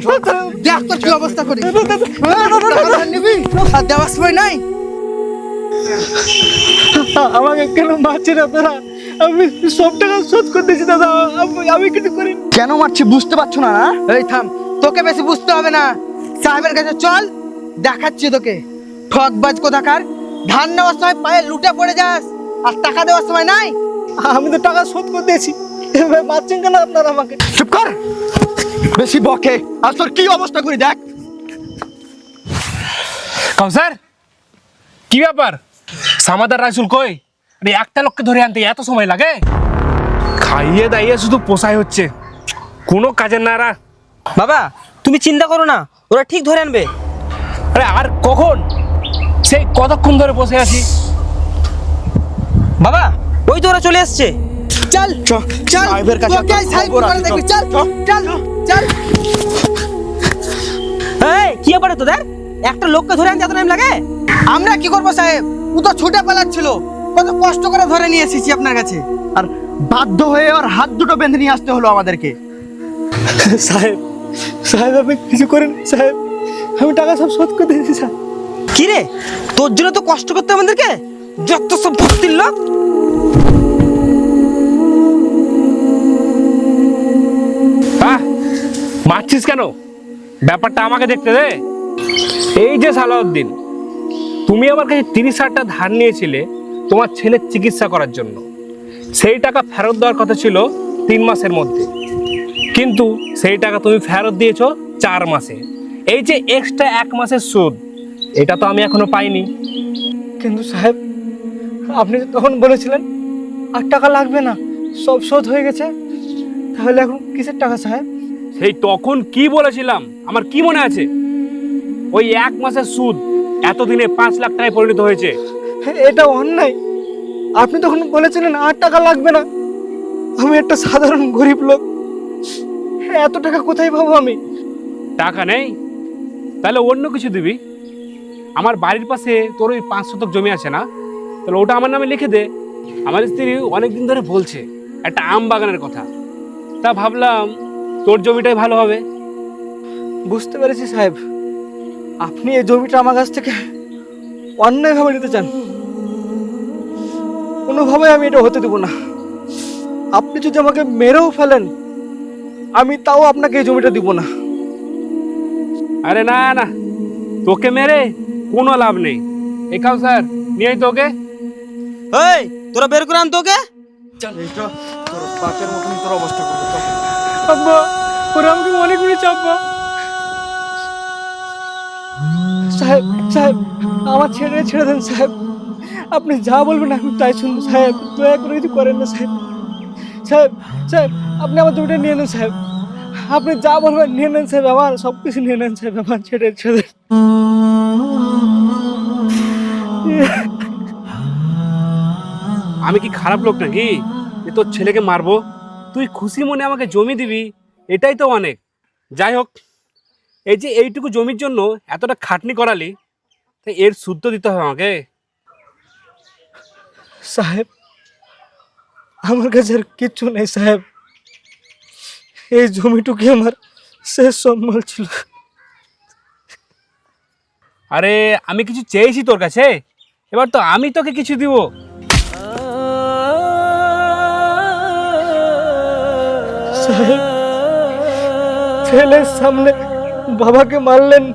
যাচ্ছে, দেখ তোর কি অবস্থা করি। টাকা ধার নিবি আর দেওয়ার সময় নাই। আমাকে কেন মারছেন আপনারা? আমি সব টাকা শোধ করে দিয়েছি দাদা, আমি কিছু করি। কেন মারছি বুঝতে পারছো না? এই থাম, তোকে বেশি বুঝতে হবে না। সাহেবের কাছে চল, দেখাচ্ছি তোকে। ঠকবাজ কোথাকার, ধান নেওয়ার সময় পায়ে লুটে পড়ে যাস আর টাকা দেওয়ার সময় নাই। আমি তো টাকা শোধ করে দিয়েছি, এভাবে মারছেন কেন আপনারা আমাকে? চুপ কর, বেশি বকে। আর তোর কি অবস্থা করি দেখ। কাউসার, কি ব্যাপার? সামাদার রাইসুল কই? আরে একটা লোককে ধরে আনতে এত সময় লাগে? খাইয়ে দাইয়ে শুধু পোষাই হচ্ছে, কোনো কাজের না এরা। বাবা তুমি চিন্তা করো না, ওরা ঠিক ধরে আনবে। আরে আর কখন, সেই কতক্ষণ ধরে বসে আছি। বাবা ওই তো ওরা চলে এসছে। চল চল, সাহেবের কাছে তোকে সাহেব করে দেখবি। চল চল চল। এই কি ব্যাপারে তোদের? একটা লোককে ধরে আনতে এত টাইম লাগে? আমরা কি করবো সাহেব, ও তো ছুটে পালাচ্ছিল, কত কষ্ট করে ধরে নিয়ে এসেছি আপনার কাছে, আর বাধ্য হয়ে ওর হাত দুটো বেঁধে নিয়ে আসতে হলো আমাদেরকে। সাহেব, সাহেব আপনি কিছু করেন সাহেব, আমি টাকা সব শোধ করে দিয়েছি স্যার। কি রে, তোর জন্য তো কষ্ট করতে আমাদেরকে, যত সব ভক্তির লোক। মারছিস কেন? ব্যাপারটা আমাকে দেখতে দে। এই যে সালাউদ্দিন, তুমি আমার কাছে 30,000 টাকা ধার নিয়েছিলে তোমার ছেলের চিকিৎসা করার জন্য। সেই টাকা ফেরত দেওয়ার কথা ছিল 3 মাসের মধ্যে, কিন্তু সেই টাকা তুমি ফেরত দিয়েছো 4 মাসে। এই যে এক্সট্রা 1 মাসের সুদ, এটা তো আমি এখনো পাইনি। কিন্তু সাহেব আপনি তো তখন বলেছিলেন আর টাকা লাগবে না, সব শোধ হয়ে গেছে, তাহলে এখন কিসের টাকা সাহেব? সেই তখন কি বলেছিলাম আমার কি মনে আছে? ওই 1 মাসের সুদ এতদিনে 5 লাখ টাকায় পরিণত হয়েছে। এটা অন্যায়। আপনি তখন বলেছিলেন আর টাকা লাগবে না। আমি একটা সাধারণ গরিব লোক, এত টাকা কোথায় পাবো আমি? টাকা নেই? তাহলে অন্য কিছু দিবি। আমার বাড়ির পাশে তোর ওই 5 শতক জমি আছে না, তাহলে ওটা আমার নামে লিখে দে। আমার স্ত্রী অনেকদিন ধরে বলছে একটা আম বাগানের কথা, তা ভাবলাম তোর জমিটাই ভালো হবে। বুঝতে পেরেছি সাহেব, আপনি এই জমিটা আমার কাছ থেকে অন্যায়ভাবে নিতে চান। কোনোভাবে আমি এটা হতে দেব না। আপনি যদি আমাকে মেরেও ফেলেন, আমি তাও আপনাকে এই জমিটা দিব না। আরে না না, তোকে মেরে কোনো লাভ নেই। এই কাউসার, নিয়ে আয় তোকে। এই তোরা বের করে আন তোকে। তোর বাপের মতনই তোর অবস্থা করবে। আব্বা, ওরা আমাকে অনেক মেরেছে আব্বা। সাহেব, সাহেব আমার ছেড়ে দেন সাহেব। আপনি যা বলবেন আমি তাই শুনবো সাহেব, দয়া করে কিছু করেন না সাহেব। সাহেব, সাহেব আপনি আমার জমিটা নিয়ে নেন সাহেব, আপনি যা বলবেন নিয়ে নেন সাহেব, আমার সব কিছু নিয়ে নেন সাহেব, আমার ছেড়ে দেন। আমি কি খারাপ লোক নাকি যে তোর ছেলেকে মারবো? তুই খুশি মনে আমাকে জমি দিবি, এটাই তো অনেক। যাই হোক, এই যে এইটুকু জমির জন্য এতটা খাটনি করালি, তাই এর সুদ তো দিতে হবে আমাকে। সাহেব আমার কাছে আর কিচ্ছু নেই সাহেব, এই জমিটুকু আমার শেষ সম্বল ছিল। আরে আমি কিছু চেয়েছি তোর কাছে, এবার তো আমি তোকে কিছু দিব। সাহেব ছেলের সামনে বাবাকে মারলেন,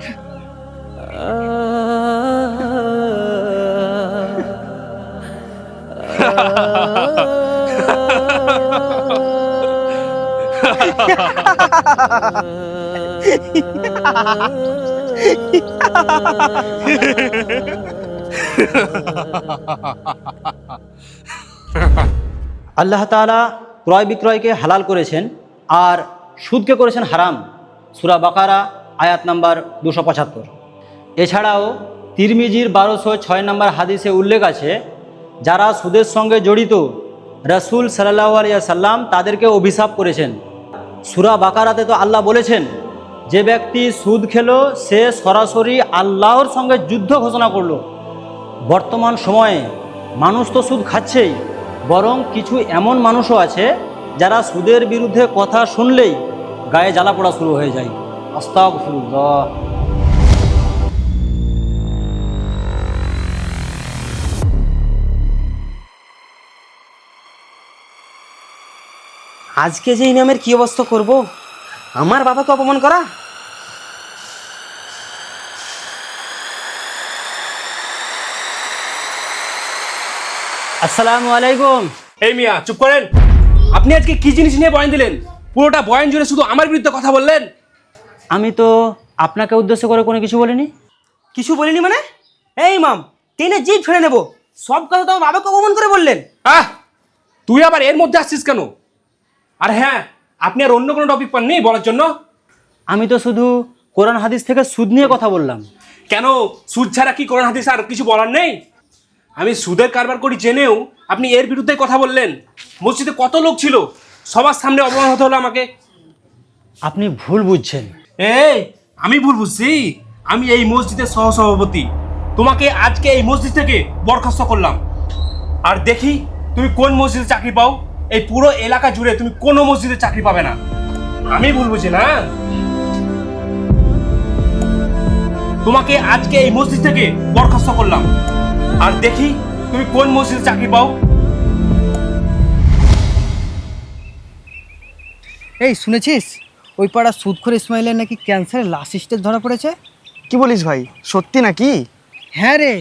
আল্লাহ তাআলা ক্রয় বিক্রয়কে হালাল করেছেন আর সুদকে করেছেন হারাম। সূরা বাকারা আয়াত নাম্বার 275। এছাড়াও তিরমিজির 1206 নম্বর হাদিসে উল্লেখ আছে, যারা সুদের সঙ্গে জড়িত রাসূল সাল্লাল্লাহু আলাইহি সাল্লাম তাদেরকে অভিশাপ করেছেন। সূরা বাকারাতে তো আল্লাহ বলেছেন, যে ব্যক্তি সুদ খেলো সে সরাসরি আল্লাহর সঙ্গে যুদ্ধ ঘোষণা করলো। বর্তমান সময়ে মানুষ তো সুদ খাচ্ছেই, বরং কিছু এমন মানুষও আছে যারা সুদের বিরুদ্ধে কথা শুনলেই গায়ে জ্বালা পোড়া শুরু হয়ে যায়। আস্তাগফিরুল্লাহ। আজকে যে ইনামের কি অবস্থা করব, আমার বাবাকে অপমান করা। আসসালামু আলাইকুম। এই মিয়া চুপ করেন। আপনি আজকে কি জিনিস নিয়ে বয়ান দিলেন? পুরোটা বয়ান জুড়ে শুধু আমার বিরুদ্ধে কথা বললেন। আমি তো আপনাকে উদ্দেশ্য করে কোনো কিছু বলিনি। কিছু বলিনি মানে? এই ইমাম, টেনে জিভ ছেড়ে নেবো। সব কথা তো আমার বাবাকে অপমান করে বললেন। আহ, তুই আবার এর মধ্যে আসছিস কেন? আর হ্যাঁ, আপনি আর অন্য কোনো টপিক পাননি বলার জন্য? আমি তো শুধু কোরআন হাদিস থেকে সুদ নিয়ে কথা বললাম। কেন, সুদ ছাড়া কি কোরআন হাদিস আর কিছু বলার নেই? আমি সুদের কারবার করি জেনেও আপনি এর বিরুদ্ধে কথা বললেন। মসজিদে কত লোক ছিল, সবার সামনে অপমান হতে হলো আমাকে। আপনি ভুল বুঝছেন। এই, আমি ভুল বুঝছি? আমি এই মসজিদের সহসভাপতি। তোমাকে আজকে এই মসজিদ থেকে বরখাস্ত করলাম। আর দেখি তুমি কোন মসজিদে চাকরি পাও। এই পুরো এলাকা জুড়ে তুমি কোনো মসজিদে চাকরি পাবে না। আমি ভুল বুঝি না? তোমাকে আজকে এই মসজিদ থেকে বরখাস্ত করলাম। আর দেখি তুমি কোন মসজিদে চাকরি পাও। এই শুনেছিস ওই পাড়া সুদখোর ইসমাইলের নাকি ক্যান্সারের লাস্ট স্টেজ ধরা পড়েছে? কি বলিস ভাই, সত্যি নাকি? হ্যাঁ রে,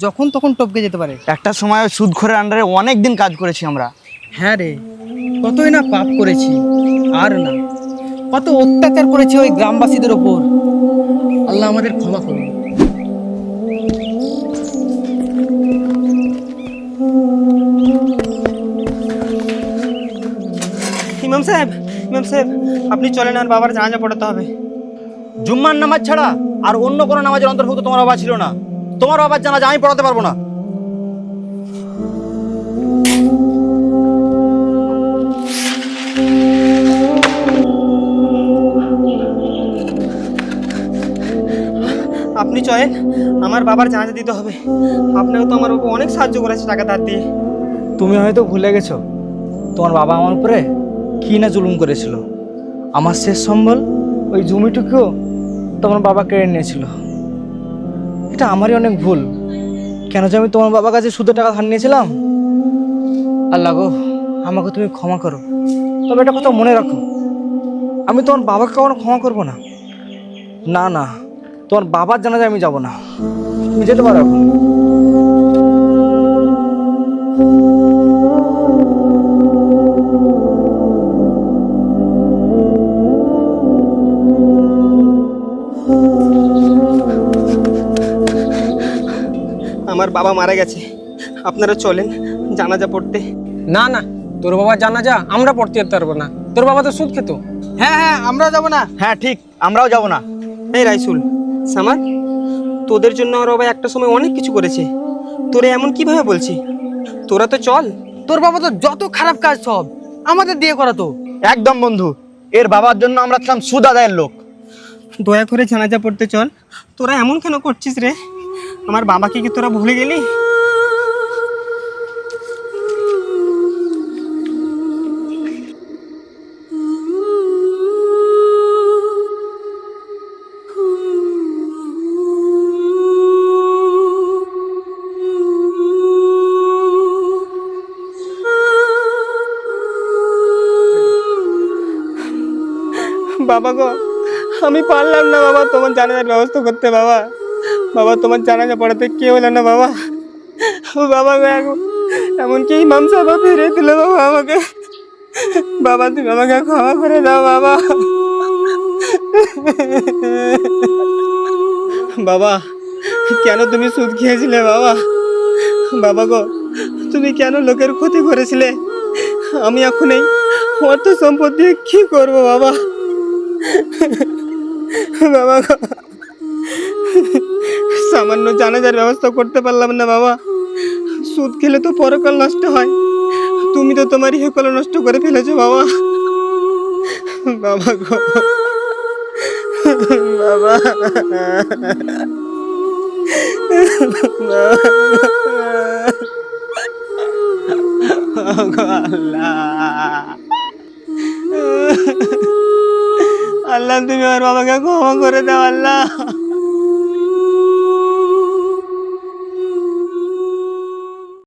যখন তখন টপকে যেতে পারে। একটা সময় সুদখোরের আন্ডারে অনেক দিন কাজ করেছি আমরা। হ্যাঁ রে, কতই না পাপ করেছি, আর না কত অত্যাচার করেছি ওই গ্রামবাসীদের ওপর। আল্লাহ আমাদের ক্ষমা করুন। ইমাম সাহেব, ইমাম সাহেব, আপনি চলেন, আর বাবার জানাজা পড়াতে হবে। জুম্মার নামাজ ছাড়া আর অন্য কোনো নামাজের অন্তর্ভুক্ত তোমার বাবা ছিল না। তোমার বাবার জানাজা আমি পড়াতে পারবো না। আপনি চলেন, আমার বাবার জানাজা দিতে হবে। আপনাকে তো আমার উপর অনেক সাহায্য করেছে টাকা ধার দিয়ে। তুমি হয়তো ভুলে গেছো তোমার বাবা আমার উপরে কি না জুলুম করেছিল। আমার শেষ সম্বল ওই জমিটুকুও তোমার বাবা কেড়ে নিয়েছিল। এটা আমারই অনেক ভুল। কেন যে আমি তোমার বাবার কাছে সুদের টাকা ধার নিয়েছিলাম। আল্লাহ গো, আমাকে তুমি ক্ষমা করো। তবে একটা কথা মনে রাখো, আমি তোমার বাবাকে কখনো ক্ষমা করবো না। না না, তোমার বাবার জানাজায় আমি যাব না। তুমি যেতে পারো এখন। আমার বাবা মারা গেছে, আপনারা চলেন জানাজা পড়তে। না না, তোর বাবা জানাজা আমরা পড়তে যেতে পারবো না। তোর বাবা তো সুদ খেত। হ্যাঁ হ্যাঁ, আমরা যাবো না। হ্যাঁ ঠিক, আমরাও যাব না। এই রাইসুল, সামার, তোদের জন্য আমার বাবা একটা সময় অনেক কিছু করেছে। তোরে এমন কিভাবে বলছি? তোরা তো চল। তোর বাবা তো যত খারাপ কাজ সব আমাদের দিয়ে করাতো। একদম বন্ধু, এর বাবার জন্য আমরা ছিলাম সুদ আদায়ের লোক। দয়া করে জানাজা পড়তে চল। তোরা এমন কেন করছিস রে? আমার বাবাকে কি তোরা ভুলে গেলি? বাবা গো, আমি পারলাম না বাবা তোমার জানাজার ব্যবস্থা করতে। বাবা, বাবা তোমার জানাজা পড়াতে কে হলো না বাবা। ও বাবা গো, এমনকি ইমাম সাহেব ফিরে দিল বাবা আমাকে। বাবা তুমি আমাকে ক্ষমা করে দাও বাবা। বাবা, কেন তুমি সুদ খেয়েছিলে বাবা? বাবা গো, তুমি কেন লোকের ক্ষতি করেছিলে? আমি এখন এই অর্থ সম্পদ দিয়ে কি করবো বাবা? বাবা গো, সামান্য জানাজার ব্যবস্থা করতে পারলাম না বাবা। সুদ খেলে তো পরকাল নষ্ট হয়, তুমি তো তোমার ইহকাল নষ্ট করে ফেলেছো বাবা। বাবা গো, বাবা, আল্লাহ, আল্লাহ তুমি আমার বাবাকে ক্ষমা করে দাও আল্লাহ।